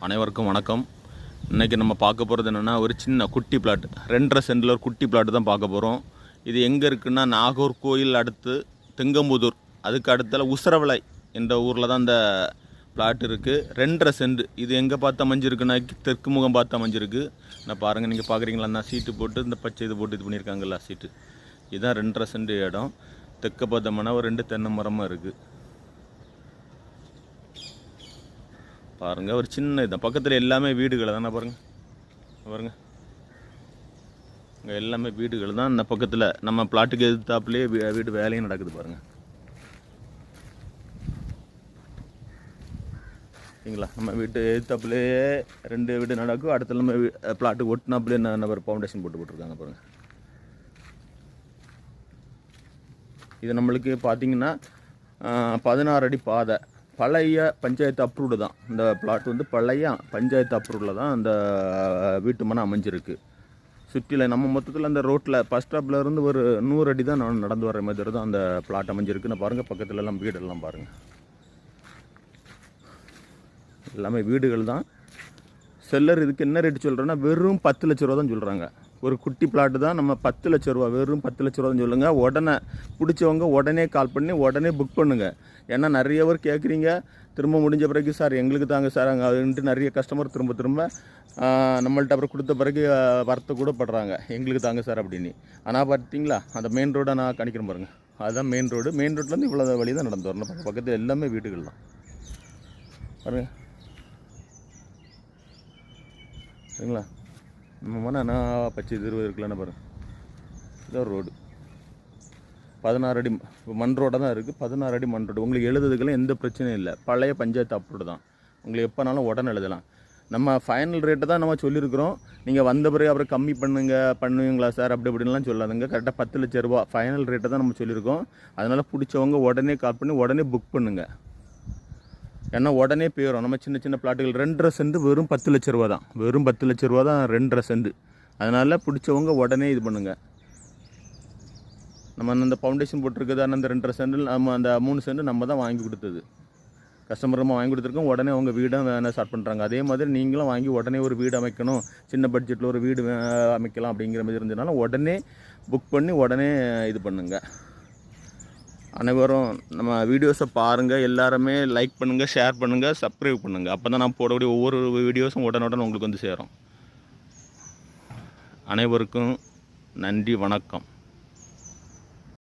அனைவருக்கும் வணக்கம். இன்றைக்கி நம்ம பார்க்க போகிறது என்னென்னா, ஒரு சின்ன குட்டி பிளாட், 2.5 சென்டில் ஒரு குட்டி பிளாட்டு தான் பார்க்க போகிறோம். இது எங்கே இருக்குன்னா, நாகர்கோயில் அடுத்து தெங்கம்புதூர், அதுக்கு அடுத்தால உசரவளை என்ற ஊரில் தான் இந்த பிளாட் இருக்குது. 2.5 சென்ட். இது எங்கே பார்த்து அமைஞ்சிருக்குன்னா, தெற்கு முகம் பார்த்து அமைஞ்சிருக்கு. நான் பாருங்கள், நீங்கள் பார்க்குறீங்களா, நான் சீட்டு போட்டு இந்த பச்சை இது போட்டு இது பண்ணியிருக்காங்கல்ல சீட்டு, இதுதான் 2.5 சென்ட் இடம். தெற்க பார்த்தோம்னா ஒரு 2 தென்னை மரமாக இருக்குது. பாருங்கள், ஒரு சின்ன இதுதான். பக்கத்தில் எல்லாமே வீடுகள் தானே, பாருங்கள் இங்கே எல்லாமே வீடுகள் தான். இந்த பக்கத்தில் நம்ம பிளாட்டுக்கு எதிர்த்தாப்புலேயே வீடு வேலையும் நடக்குது பாருங்கள். சரிங்களா, நம்ம வீட்டு எதிர்த்தாப்புலேயே 2 வீடு நடக்கும். அடுத்த நம்ம பிளாட்டுக்கு ஒட்டினாப்புலேயே நம்ம ஃபவுண்டேஷன் போட்டுருக்காங்க பாருங்கள். இது நம்மளுக்கு பார்த்திங்கன்னா 16 அடி பாதை, பழைய பஞ்சாயத்து அப்ரூவ்டு தான். இந்த பிளாட் வந்து பழைய பஞ்சாயத்து அப்ரூவ்டில் தான் அந்த வீட்டு மனை அமைஞ்சிருக்கு. சுற்றில நம்ம மொத்தத்தில் அந்த ரோட்டில் பஸ் ஸ்டாப்பில் இருந்து ஒரு 100 அடி தான் நான் நடந்து வர மாதிரி தான் அந்த பிளாட் அமைஞ்சிருக்குன்னு பாருங்கள். பக்கத்தில் எல்லாம் வீடெல்லாம் பாருங்கள், எல்லாமே வீடுகள் தான். செல்லர் இதுக்கு என்ன ரேட்டு சொல்கிறேன்னா, வெறும் 10 லட்ச ரூபா தான் சொல்கிறாங்க. ஒரு குட்டி பிளாட்டு தான். நம்ம 10 லட்ச ரூபா, வெறும் 10 லட்ச ரூபா தான் சொல்லுங்கள். உடனே பிடிச்சவங்க உடனே கால் பண்ணி உடனே புக் பண்ணுங்கள். ஏன்னா நிறைய பேர் கேட்குறீங்க, திரும்ப முடிஞ்ச பிறகு சார் எங்களுக்கு தாங்க சார் அங்கே அதுன்ட்டு நிறைய கஸ்டமர் திரும்ப நம்மள்ட்ட அப்புறம் கொடுத்த பிறகு வரத்த கூட படுறாங்க, எங்களுக்கு தாங்க சார் அப்படின்னு. ஆனால் பார்த்தீங்களா, அந்த மெயின் ரோடை நான் காணிக்கிறேன் பாருங்கள், அதுதான் மெயின் ரோடு. மெயின் ரோட்லேருந்து இவ்வளோ வழி தான் நடந்து வரணும். பக்கத்தில் எல்லாமே வீடுகள் தான் பாருங்கள். சரிங்களா, நம்ம மன நான் பச்சை 20 இருக்கலான்னு பாருங்கள். இதான் ரோடு 16 அடி மண் ரோடாக தான் இருக்குது. 16 அடி மண் ரோடு. உங்களுக்கு எழுதுறதுக்கெல்லாம் எந்த பிரச்சனையும் இல்லை. பழைய பஞ்சாயத்து அப்ரூவ்டு தான். உங்களுக்கு எப்போனாலும் உடனே எழுதலாம். நம்ம ஃபைனல் ரேட்டை தான் நம்ம சொல்லியிருக்கிறோம். நீங்கள் வந்த பிறகு அப்புறம் கம்மி பண்ணுவீங்களா சார் அப்படி இப்படின்லாம் சொல்லாதுங்க. கரெக்டாக 10 லட்ச ரூபா ஃபைனல் ரேட்டை தான் நம்ம சொல்லியிருக்கோம். அதனால் பிடிச்சவங்க உடனே கால் பண்ணி உடனே புக் பண்ணுங்கள். ஏன்னா உடனே போயிடும். நம்ம சின்ன சின்ன பிளாட்டுகள் 2.5 சென்ட் வெறும் 10 லட்ச ரூபா தான். வெறும் 10 லட்ச ரூபா தான் 2.5 சென்ட். அதனால் பிடிச்சவங்க உடனே இது பண்ணுங்கள். நம்ம அந்த ஃபவுண்டேஷன் போட்டிருக்குது, அந்த 2.5 சென்டில் நம்ம அந்த 3 சென்ட் நம்ம தான் வாங்கி கொடுத்தது. கஸ்டமர் நம்ம வாங்கி கொடுத்துருக்கோம். உடனே அவங்க வீடை ஸ்டார்ட் பண்ணுறாங்க. அதே மாதிரி நீங்களும் வாங்கி உடனே ஒரு வீடு அமைக்கணும், சின்ன பட்ஜெட்டில் ஒரு வீடு அமைக்கலாம் அப்படிங்கிற மாதிரி இருந்ததுனால உடனே புக் பண்ணி உடனே இது பண்ணுங்கள். அனைவரும் நம்ம வீடியோஸை பாருங்கள். எல்லாருமே லைக் பண்ணுங்கள், ஷேர் பண்ணுங்கள், சப்ஸ்கிரைப் பண்ணுங்கள். அப்போ தான் நான் போடக்கூடிய ஒவ்வொரு வீடியோஸும் உடனுடன் உங்களுக்கு வந்து சேரும். அனைவருக்கும் நன்றி, வணக்கம்.